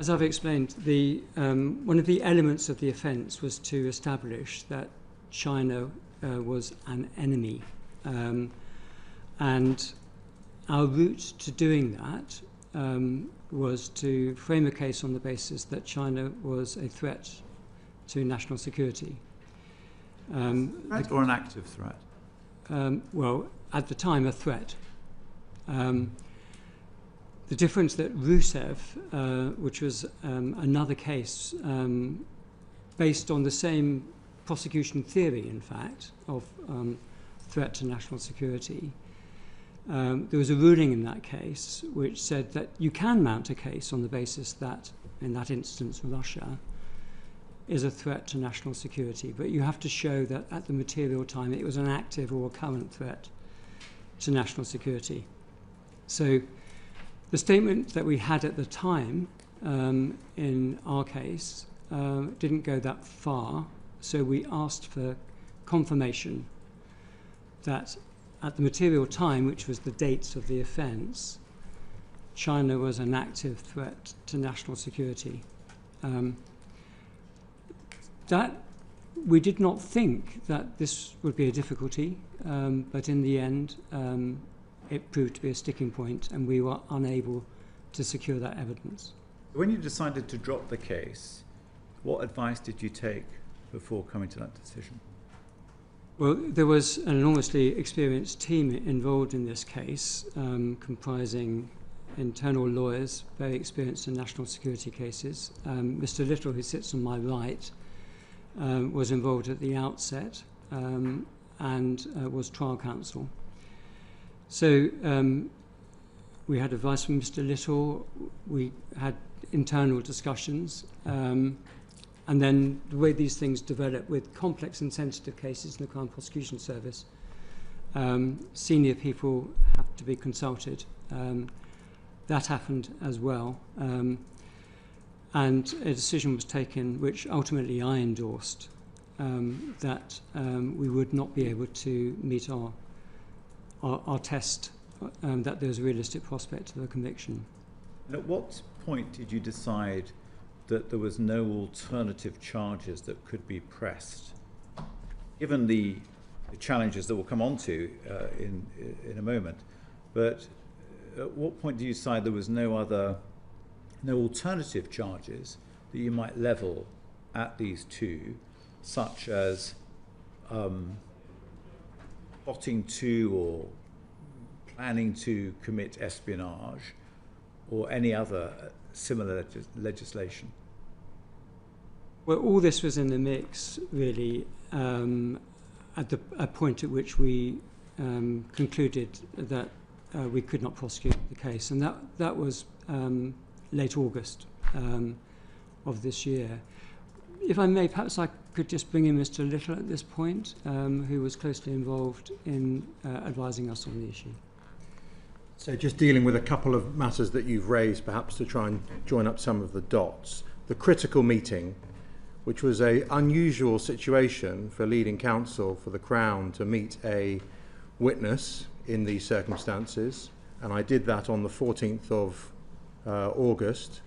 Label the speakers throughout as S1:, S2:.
S1: As I've explained, one of the elements of the offence was to establish that China was an enemy. And our route to doing that was to frame a case on the basis that China was a threat to national security.
S2: Threat or an active threat?
S1: Well, at the time, a threat. The difference that Rusev, which was another case based on the same prosecution theory, in fact, of threat to national security, there was a ruling in that case which said that you can mount a case on the basis that, in that instance, Russia is a threat to national security, but you have to show that at the material time it was an active or a current threat to national security. So the statement that we had at the time in our case didn't go that far, so we asked for confirmation that at the material time, which was the dates of the offence, China was an active threat to national security. That we did not think that this would be a difficulty, but in the end, it proved to be a sticking point, and we were unable to secure that evidence.
S2: When you decided to drop the case, what advice did you take before coming to that decision?
S1: Well, there was an enormously experienced team involved in this case, comprising internal lawyers, very experienced in national security cases. Mr. Little, who sits on my right, was involved at the outset and was trial counsel. So we had advice from Mr. Little, we had internal discussions, and then the way these things develop with complex and sensitive cases in the Crown Prosecution Service, senior people have to be consulted. That happened as well. And a decision was taken, which ultimately I endorsed, that we would not be able to meet our test, that there was a realistic prospect of a conviction.
S2: And at what point did you decide that there was no alternative charges that could be pressed? Given the challenges that we'll come on to in a moment, but at what point do you decide there was no alternative charges that you might level at these two, such as plotting to or planning to commit espionage or any other similar legislation?
S1: Well, all this was in the mix, really, at a point at which we concluded that we could not prosecute the case, and that was late August of this year. If I may, perhaps I could just bring in Mr. Little at this point, who was closely involved in advising us on the issue.
S3: So just dealing with a couple of matters that you've raised, perhaps to try and join up some of the dots. The critical meeting, which was an unusual situation for leading counsel for the Crown to meet a witness in these circumstances, and I did that on the 14th of August,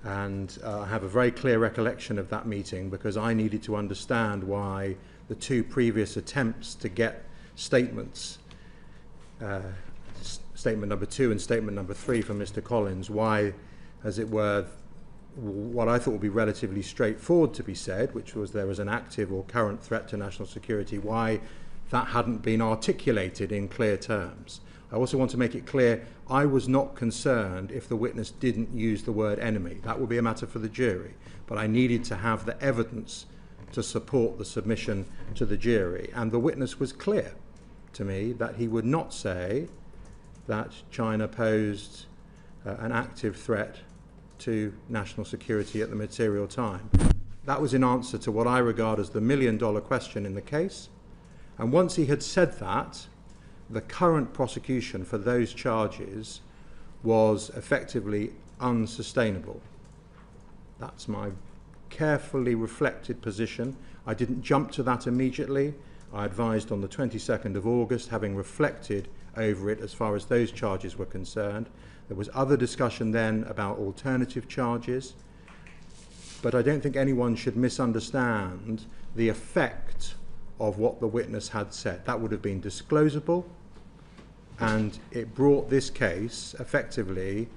S3: and I have a very clear recollection of that meeting because I needed to understand why the two previous attempts to get statements, statement number 2 and statement number 3 from Mr. Collins, why, as it were, what I thought would be relatively straightforward to be said, which was there was an active or current threat to national security, why that hadn't been articulated in clear terms. I also want to make it clear I was not concerned if the witness didn't use the word enemy. That would be a matter for the jury. But I needed to have the evidence to support the submission to the jury. And the witness was clear to me that he would not say that China posed an active threat to national security at the material time. That was in answer to what I regard as the million-dollar question in the case. And once he had said that, the current prosecution for those charges was effectively unsustainable. That's my carefully reflected position. I didn't jump to that immediately. I advised on the 22nd of August, having reflected over it as far as those charges were concerned, There was other discussion then about alternative charges, but I don't think anyone should misunderstand the effect of what the witness had said. That would have been disclosable, and it brought this case effectively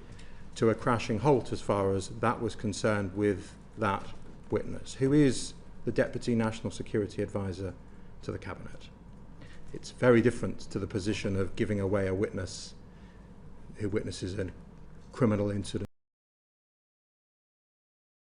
S3: to a crashing halt as far as that was concerned with that witness, who is the Deputy National Security Advisor to the Cabinet. It's very different to the position of giving away a witness who witnesses a criminal incident